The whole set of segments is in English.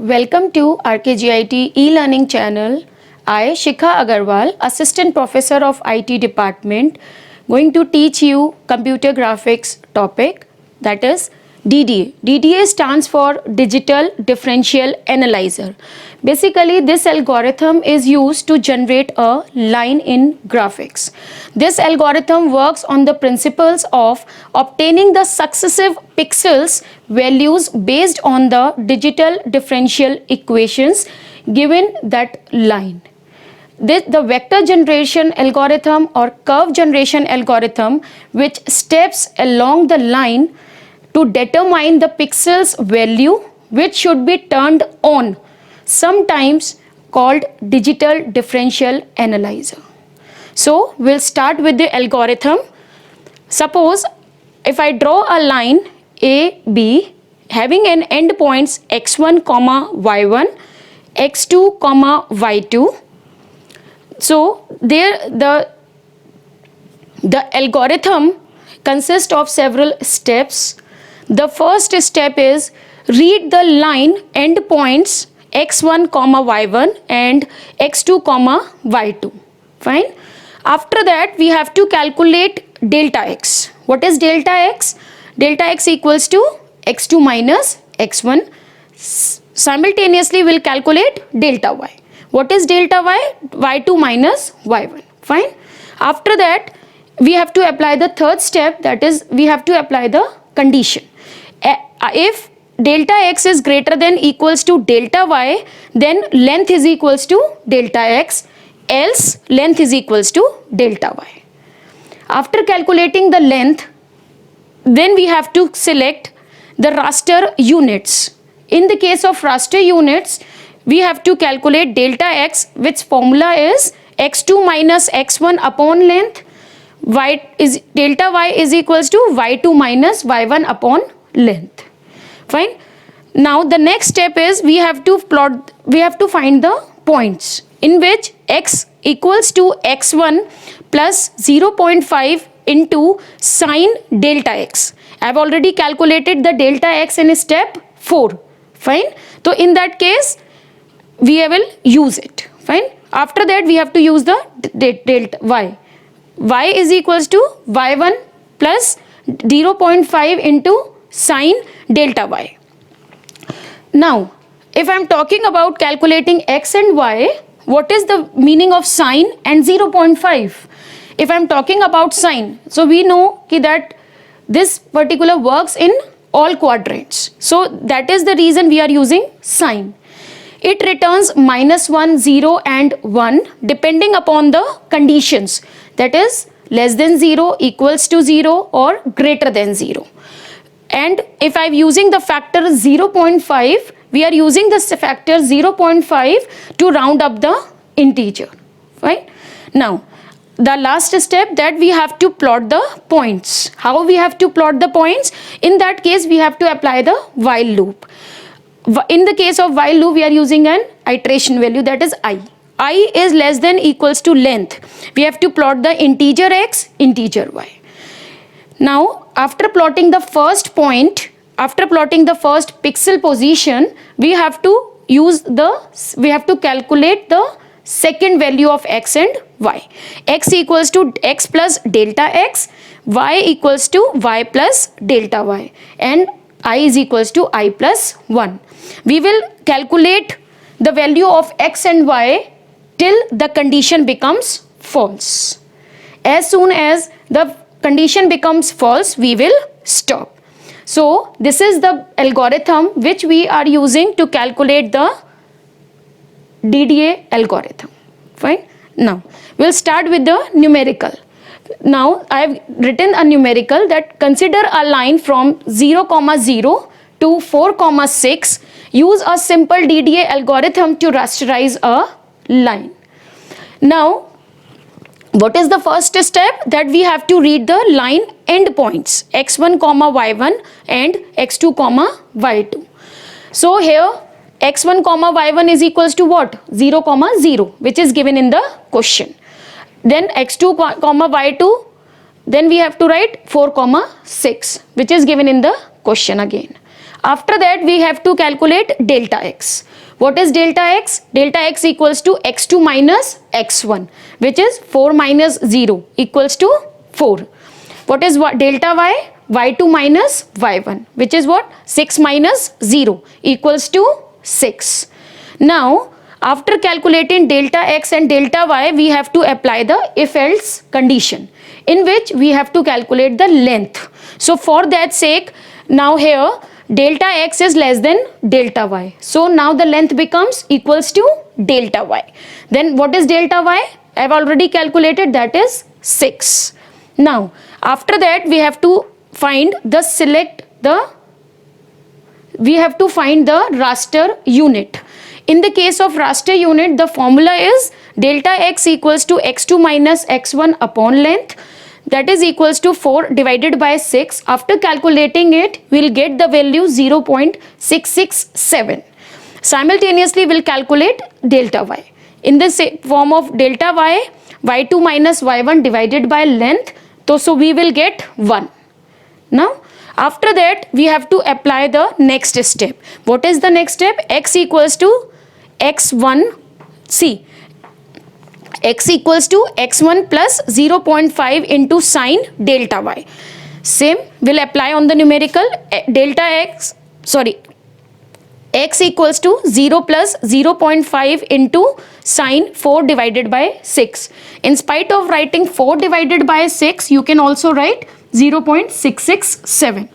Welcome to RKGIT e-learning channel. I, Shikha Agarwal, Assistant Professor of IT Department, going to teach you computer graphics topic, that is DDA. DDA stands for Digital Differential Analyzer. Basically, this algorithm is used to generate a line in graphics. This algorithm works on the principles of obtaining the successive pixels values based on the digital differential equations given that line. The vector generation algorithm or curve generation algorithm, which steps along the line to determine the pixels value which should be turned on, sometimes called digital differential analyzer. So we'll start with the algorithm. Suppose if I draw a line AB having an endpoints x1, y1, x2, y2. So there the algorithm consists of several steps. The first step is read the line endpoints x1, y1 and x2, y2. Fine. After that, we have to calculate delta x. What is delta x? Delta x equals to x2 minus x1. Simultaneously, we'll calculate delta y. What is delta y? y2 minus y1. Fine. After that, we have to apply the third step, that is, we have to apply the condition. If delta x is greater than equals to delta y, then length is equals to delta x, else length is equals to delta y. After calculating the length, then we have to select the raster units. In the case of raster units, we have to calculate delta x, which formula is x2 minus x1 upon length. Delta y is equals to y2 minus y1 upon length. Fine. Now the next step is we have to find the points in which x equals to x1 plus 0.5 into sine delta x. I have already calculated the delta x in step 4. Fine. So in that case, we will use it. Fine. After that, we have to use the delta y. Y is equals to y1 plus 0.5 into sine delta y. Now, if I am talking about calculating x and y, what is the meaning of sine and 0.5? If I am talking about sine, so we know that this particular works in all quadrants. So that is the reason we are using sine. It returns -1, 0 and 1 depending upon the conditions, that is less than 0, equals to 0 or greater than 0. And if I am using the factor 0.5, we are using the factor 0.5 to round up the integer. Right? Now, the last step, that we have to plot the points. How we have to plot the points? In that case, we have to apply the while loop. In the case of while loop, we are using an iteration value, that is I. I is less than equals to length. We have to plot the integer x, integer y. Now, after plotting the first point, after plotting the first pixel position, we have to calculate the second value of x and y. X equals to x plus delta x, y equals to y plus delta y, and I is equals to I plus 1. We will calculate the value of x and y till the condition becomes false. As soon as the condition becomes false, we will stop. So this is the algorithm which we are using to calculate the DDA algorithm. Fine. Now we'll start with the numerical. Now I have written a numerical, that consider a line from 0, 0 to 4, 6. Use a simple DDA algorithm to rasterize a line. Now, what is the first step? That we have to read the line endpoints x1, y1 and x2, y2. So here x1, y1 is equals to what? 0, 0, which is given in the question. Then x2, y2, then we have to write 4, 6, which is given in the question again. After that, we have to calculate delta x. What is delta x? Delta x equals to x2 minus x1, which is 4 minus 0 equals to 4. What is what delta y? Y2 minus y1, which is what? 6 minus 0 equals to 6. Now, after calculating delta x and delta y, we have to apply the if-else condition, in which we have to calculate the length. So, for that sake, now here delta x is less than delta y. So, now the length becomes equals to delta y. Then what is delta y? I have already calculated, that is 6. Now, after that we have to find the raster unit. In the case of raster unit, the formula is delta x equals to x2 minus x1 upon length, that is equals to 4 divided by 6. After calculating it, we will get the value 0.667. Simultaneously, we will calculate delta y. In the form of delta y, y2 minus y1 divided by length, so we will get 1. Now, after that, we have to apply the next step. What is the next step? X equals to x1, see, x equals to x1 plus 0.5 into sine delta y. Same will apply on the numerical. X equals to 0 plus 0.5 into sine 4 divided by 6. In spite of writing 4 divided by 6, you can also write 0.667.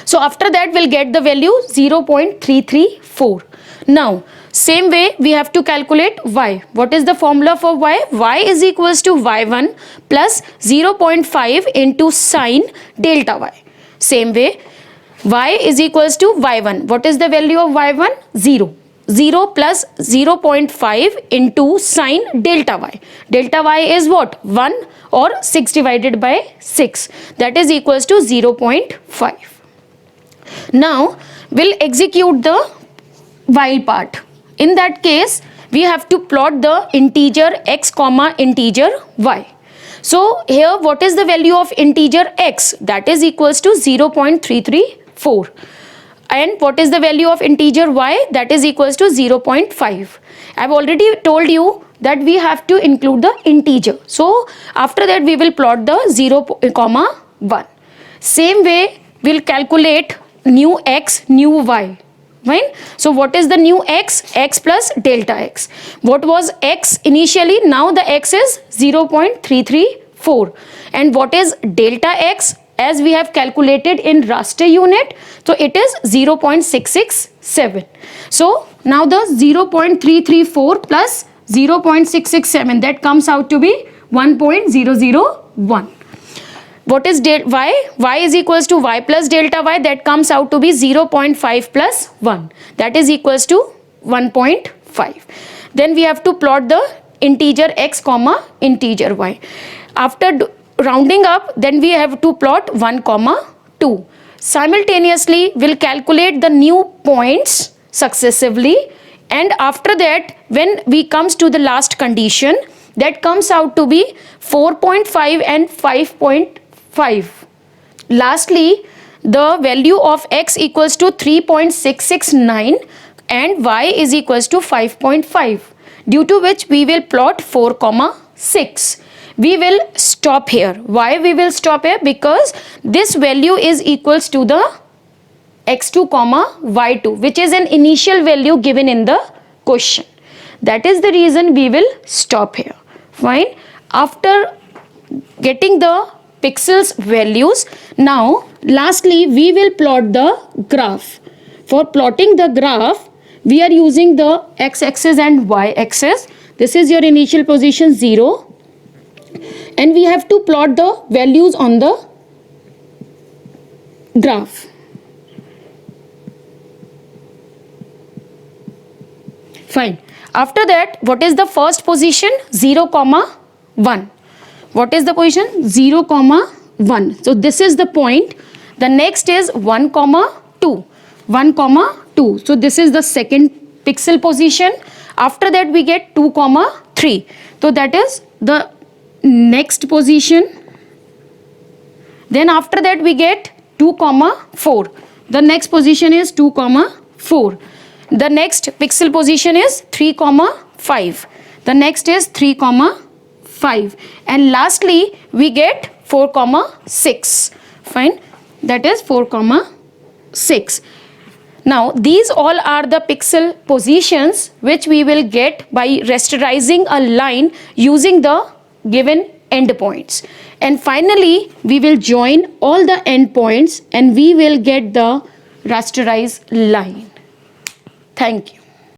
So after that, we'll get the value 0.334. Now, same way we have to calculate y. What is the formula for y? Y is equals to y1 plus 0.5 into sine delta y. Same way, y is equals to y1. What is the value of y1? 0. 0 plus 0.5 into sine delta y. Delta y is what? 1 or 6 divided by 6. That is equals to 0.5. Now, we'll execute the while part. In that case, we have to plot the integer x comma integer y. So, here what is the value of integer x? That is equals to 0.334. And what is the value of integer y? That is equals to 0.5. I have already told you that we have to include the integer. So, after that we will plot the 0, 1. Same way, we will calculate new x, new y. Fine. So, what is the new x? X plus delta x. What was x initially? Now the x is 0.334. And what is delta x? As we have calculated in raster unit, so it is 0.667. So, now the 0.334 plus 0.667, that comes out to be 1.001. What is y? Y is equals to y plus delta y, that comes out to be 0.5 plus 1, that is equals to 1.5. Then we have to plot the integer x comma integer y. After rounding up, then we have to plot 1 comma 2. Simultaneously, we'll calculate the new points successively, and after that, when we comes to the last condition, that comes out to be 4.5 and 5.5. Lastly, the value of x equals to 3.669 and y is equals to 5.5, due to which we will plot 4 comma 6. We will stop here. Why we will stop here? Because this value is equals to the x2 comma y2, which is an initial value given in the question. That is the reason we will stop here. Fine. After getting the pixels values, now lastly we will plot the graph. For plotting the graph, we are using the x-axis and y-axis. This is your initial position 0. And we have to plot the values on the graph. Fine. After that, what is the first position? 0 comma 1. What is the position? 0 comma 1. So this is the point. The next is 1 comma 2. 1 comma 2. So this is the second pixel position. After that we get 2 comma 3. So that is the next position. Then after that we get 2 comma 4. The next position is 2 comma 4. The next pixel position is 3 comma 5. The next is 3 comma 5, and lastly we get 4 comma 6. Fine, that is 4 comma 6. Now these all are the pixel positions which we will get by rasterizing a line using the given endpoints, and finally we will join all the endpoints and we will get the rasterized line. Thank you.